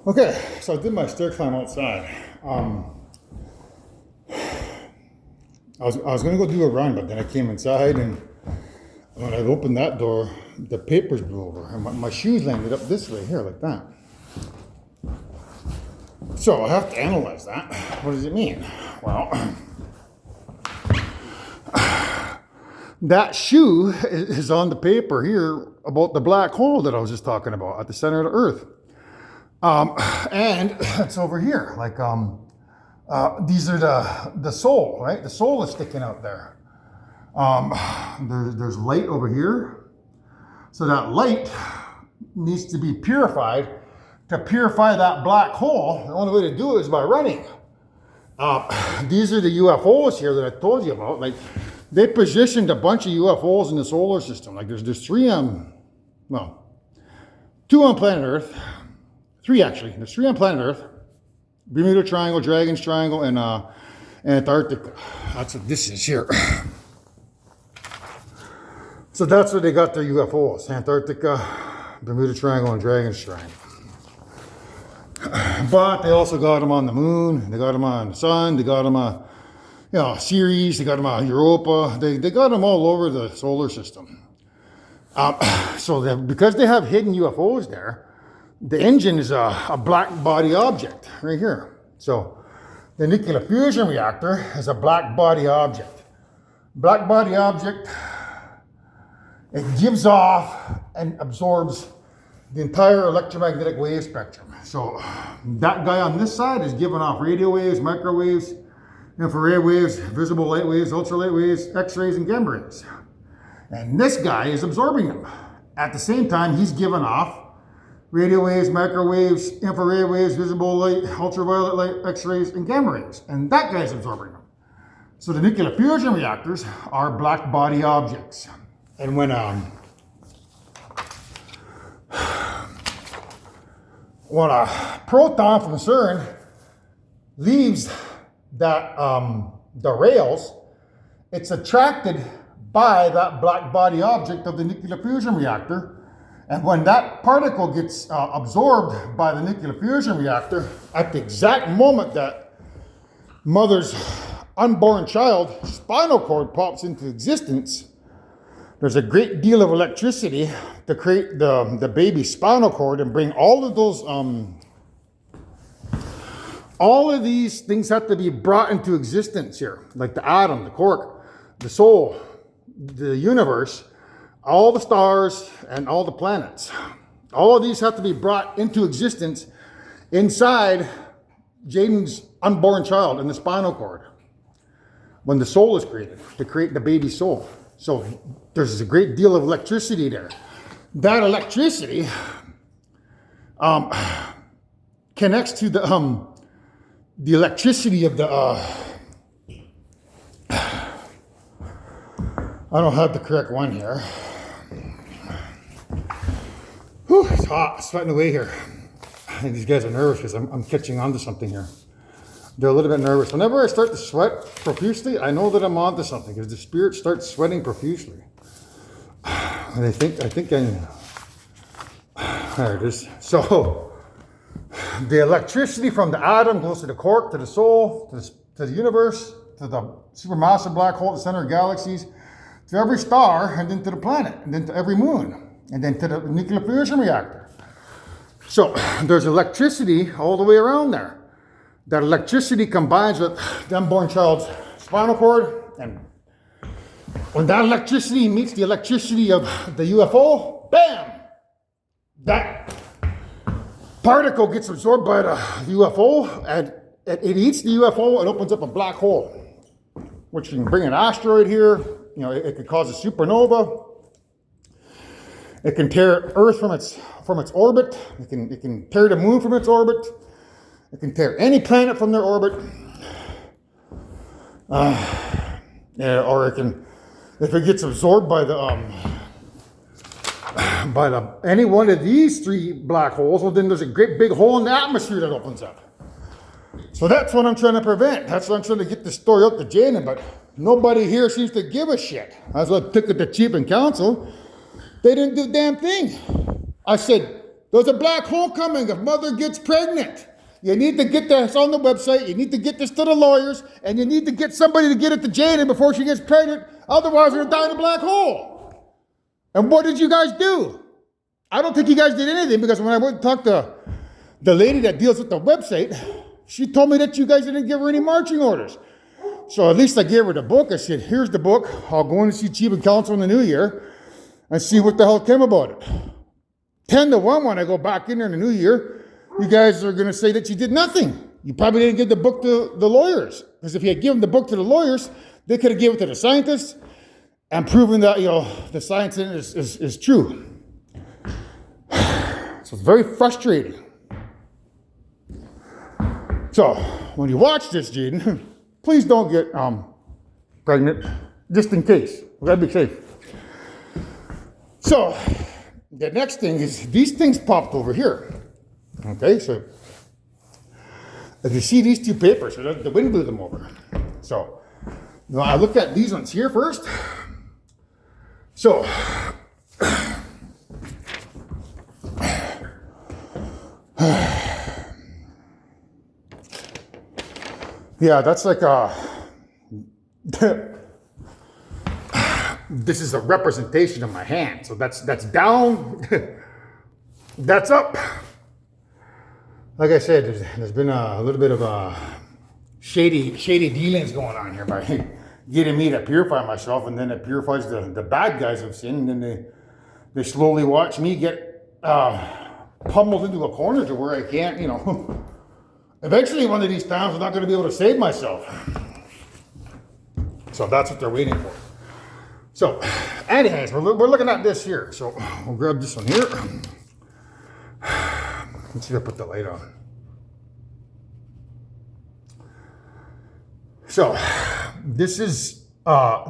Okay, so I did my stair climb outside. I was gonna go do a run, but then I came inside, and when I opened that door, the papers blew over, and my shoes landed up this way here, like that. So I have to analyze that. What does it mean? Well, that shoe is on the paper here about the black hole that I was just talking about at the center of the Earth. And it's over here, like, these are the soul, right? The soul is sticking out there. There's light over here. So that light needs to be purified. To purify that black hole, the only way to do it is by running. These are the UFOs here that I told you about. Like, they positioned a bunch of UFOs in the solar system. Like, there's three two on planet Earth. Three, actually. There's three on planet Earth. Bermuda Triangle, Dragon's Triangle, and Antarctica. That's what this is here. So that's where they got their UFOs. Antarctica, Bermuda Triangle, and Dragon's Triangle. But they also got them on the moon. They got them on the sun. They got them on, Ceres. They got them on Europa. They got them all over the solar system. So because they have hidden UFOs there, the engine is a black body object right here. So the nuclear fusion reactor is a black body object. Black body object, it gives off and absorbs the entire electromagnetic wave spectrum. So that guy on this side is giving off radio waves, microwaves, infrared waves, visible light waves, ultralight waves, X-rays, and gamma rays. And this guy is absorbing them. At the same time, he's giving off radio waves, microwaves, infrared waves, visible light, ultraviolet light, X-rays, and gamma rays. And that guy's absorbing them. So the nuclear fusion reactors are black body objects. And when a proton from CERN leaves that the rails, it's attracted by that black body object of the nuclear fusion reactor. And when that particle gets absorbed by the nuclear fusion reactor, at the exact moment that mother's unborn child spinal cord pops into existence, there's a great deal of electricity to create the baby's spinal cord and bring all of those, all of these things have to be brought into existence here, like the atom, the quark, the soul, the universe, all the stars, and all the planets. All of these have to be brought into existence inside Jaden's unborn child in the spinal cord when the soul is created, to create the baby's soul. So there's a great deal of electricity there. That electricity connects to the electricity of the I don't have the correct one here. Whew, it's hot, it's sweating away here. I think these guys are nervous because I'm catching on to something here. They're a little bit nervous. Whenever I start to sweat profusely, I know that I'm onto something because the spirit starts sweating profusely. And I think there it is. So the electricity from the atom goes to the quark, to the soul, to the universe, to the supermassive black hole at the center of galaxies, to every star, and then to the planet, and then to every moon, and then to the nuclear fusion reactor. So there's electricity all the way around there. That electricity combines with the unborn child's spinal cord, and when that electricity meets the electricity of the UFO, bam! That particle gets absorbed by the UFO, and it eats the UFO and opens up a black hole, which can bring an asteroid here. It could cause a supernova. It can tear Earth from its orbit. It can tear the moon from its orbit. It can tear any planet from their orbit. Or it can, if it gets absorbed by any one of these three black holes, well, then there's a great big hole in the atmosphere that opens up. So that's what I'm trying to prevent. That's what I'm trying to get the story out to Jaden, but nobody here seems to give a shit. That's what I took it to Chief and Council. They didn't do a damn thing. I said, There's a black hole coming if mother gets pregnant. You need to get this on the website. You need to get this to the lawyers. And you need to get somebody to get it to Janet before she gets pregnant. Otherwise, we're going to die in a black hole. And what did you guys do? I don't think you guys did anything, because when I went and talked to the lady that deals with the website, she told me that you guys didn't give her any marching orders. So at least I gave her the book. I said, here's the book. I'll go in and see Chief of Council in the new year and see what the hell came about it. 10-1 when I go back in there in the new year, you guys are going to say that you did nothing. You probably didn't give the book to the lawyers. Because if you had given the book to the lawyers, they could have given it to the scientists and proven that, the science in it is true. So it's very frustrating. So when you watch this, Jaden, please don't get pregnant, just in case. We gotta be safe. So the next thing is these things popped over here. Okay, so if you see these two papers, the wind blew them over. So I looked at these ones here first. So yeah, that's like this is a representation of my hand. So that's down, that's up. Like I said, there's been a little bit of shady dealings going on here by getting me to purify myself, and then it purifies the bad guys of sin, and then they slowly watch me get pummeled into a corner to where I can't, eventually one of these times I'm not going to be able to save myself. So that's what they're waiting for. So anyways, we're looking at this here. So we'll grab this one here. Let's see if I put the light on. So this is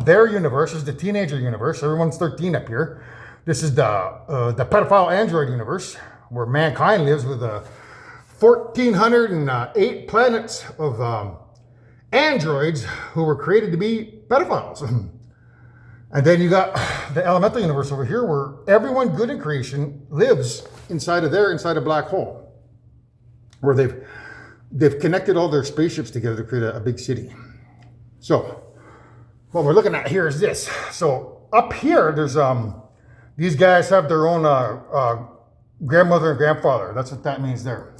their universe. This is the teenager universe. Everyone's 13 up here. This is the pedophile android universe, where mankind lives with 1,408 planets of androids who were created to be pedophiles. And then you got the elemental universe over here, where everyone good in creation lives inside a black hole, where they've connected all their spaceships together to create a big city. So what we're looking at here is this. So up here, there's these guys have their own grandmother and grandfather. That's what that means there.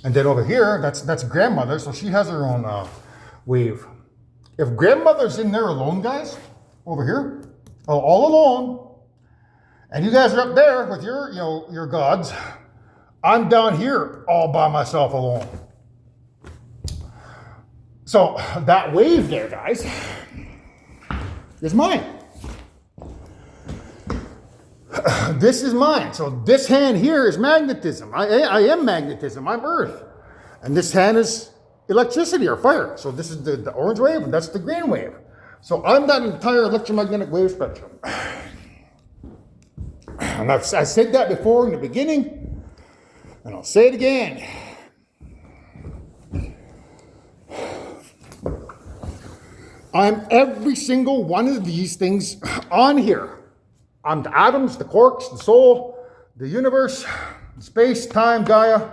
And then over here, that's grandmother, so she has her own wave. If grandmother's in there alone, guys, over here, all alone, and you guys are up there with your gods, I'm down here all by myself alone. So that wave there, guys, is mine. This is mine. So this hand here is magnetism. I am magnetism. I'm earth. And this hand is electricity or fire. So this is the orange wave, and that's the green wave. So I'm that entire electromagnetic wave spectrum. And I said that before in the beginning, and I'll say it again. I'm every single one of these things on here. I'm the atoms, the quarks, the soul, the universe, space, time, Gaia,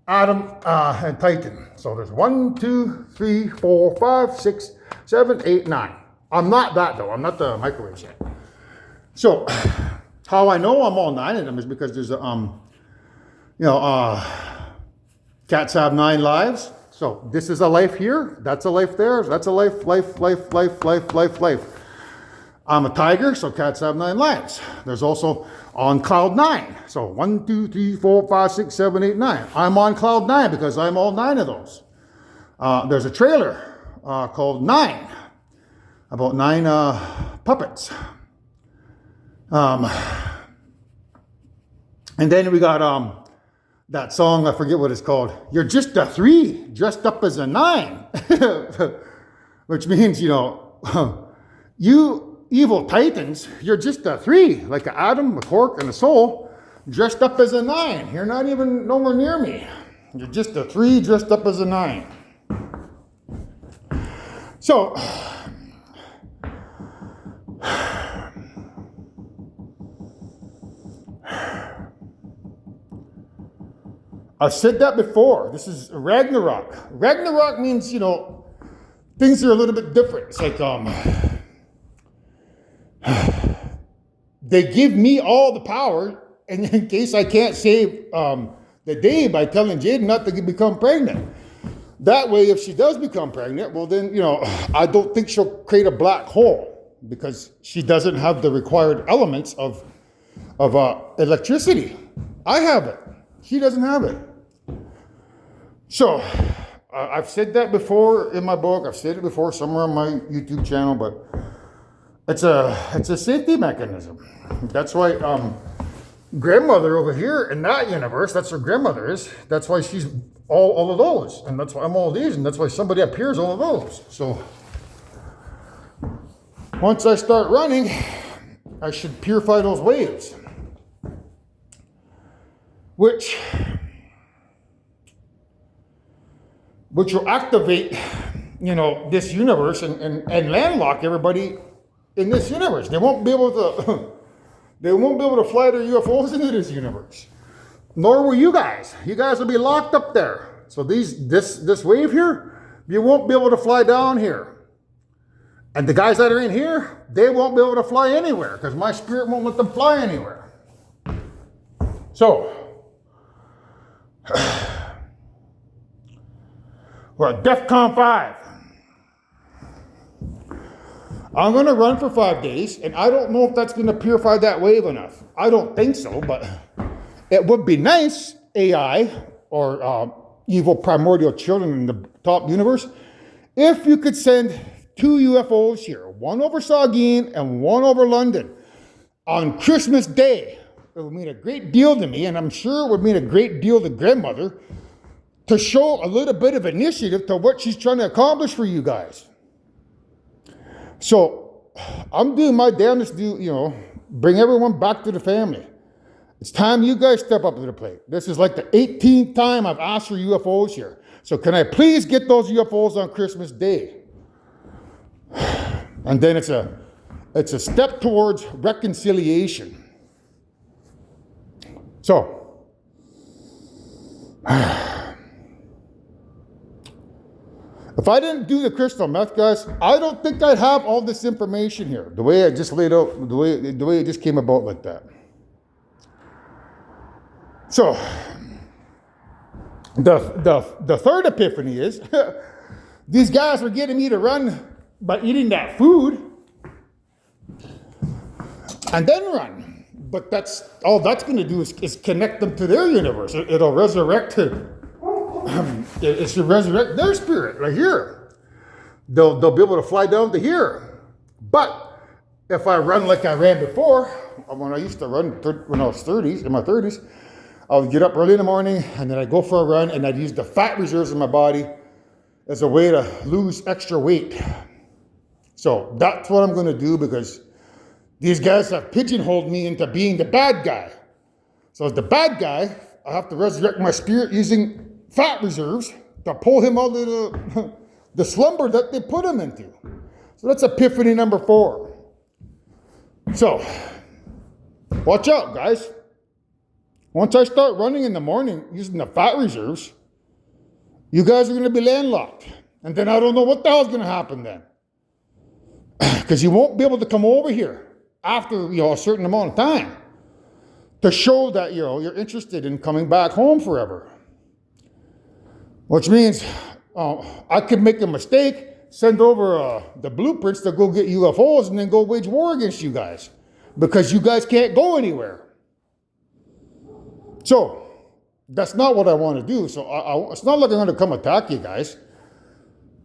Atom, and Titan. So there's 1, 2, 3, 4, 5, 6, 7, 8, 9. I'm not that though. I'm not the microwave yet. So how I know I'm all 9 of them is because there's cats have 9 lives. So this is a life here. That's a life there. That's a life. I'm a tiger, so cats have 9 lives. There's also on cloud 9. So 1, 2, 3, 4, 5, 6, 7, 8, 9. I'm on cloud 9 because I'm all 9 of those. There's a trailer called 9, about 9 puppets. And then we got that song, I forget what it's called. You're just a 3 dressed up as a 9. Which means, you evil titans, you're just a 3, like an atom, a quark, and a soul, dressed up as a 9. You're not even nowhere near me. You're just a 3 dressed up as a 9. So, I've said that before. This is Ragnarok. Ragnarok means, things are a little bit different. It's like, they give me all the power in case I can't save the day by telling Jade not to become pregnant. That way, if she does become pregnant, well then, I don't think she'll create a black hole because she doesn't have the required elements of electricity. I have it. She doesn't have it. So, I've said that before in my book. I've said it before somewhere on my YouTube channel, but it's a safety mechanism. That's why grandmother over here in that universe, that's her grandmother is. That's why she's all of those, and that's why I'm all these, and that's why somebody up here is all of those. So once I start running, I should purify those waves, which will activate, this universe and landlock everybody in this universe. They won't be able to fly their UFOs into this universe. Nor will you guys. You guys will be locked up there. So this wave here, you won't be able to fly down here. And the guys that are in here, they won't be able to fly anywhere because my spirit won't let them fly anywhere. So, we're at DEFCON 5. I'm going to run for 5 days, and I don't know if that's going to purify that wave enough. I don't think so, but it would be nice, AI, or evil primordial children in the top universe, if you could send 2 UFOs here, one over Saugeen and one over London, on Christmas Day. It would mean a great deal to me, and I'm sure it would mean a great deal to grandmother, to show a little bit of initiative to what she's trying to accomplish for you guys. So I'm doing my damnedest to, bring everyone back to the family. It's time you guys step up to the plate. This is like the 18th time I've asked for UFOs here. So can I please get those UFOs on Christmas Day? And then it's a step towards reconciliation. So, if I didn't do the crystal meth, guys, I don't think I'd have all this information here. The way I just laid out, the way it just came about like that. So, the third epiphany is, these guys were getting me to run by eating that food, and then run. But that's all that's going to do is connect them to their universe. It'll resurrect it should resurrect their spirit right here. They'll be able to fly down to here. But if I run like I ran before, when I used to run when I was in my 30s, I would get up early in the morning and then I'd go for a run and I'd use the fat reserves in my body as a way to lose extra weight. So that's what I'm going to do because these guys have pigeonholed me into being the bad guy. So as the bad guy, I have to resurrect my spirit using fat reserves to pull him out of the slumber that they put him into. So that's epiphany number 4. So, watch out, guys. Once I start running in the morning using the fat reserves, you guys are going to be landlocked. And then I don't know what the hell's going to happen then. Because you won't be able to come over here after a certain amount of time to show that you're interested in coming back home forever. Which means I could make a mistake, send over the blueprints to go get UFOs and then go wage war against you guys because you guys can't go anywhere. So that's not what I want to do. So it's not like I'm going to come attack you guys.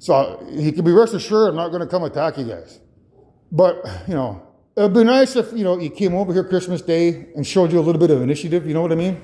So you can be rest assured I'm not going to come attack you guys. But, it'd be nice if, you came over here Christmas Day and showed you a little bit of initiative. You know what I mean?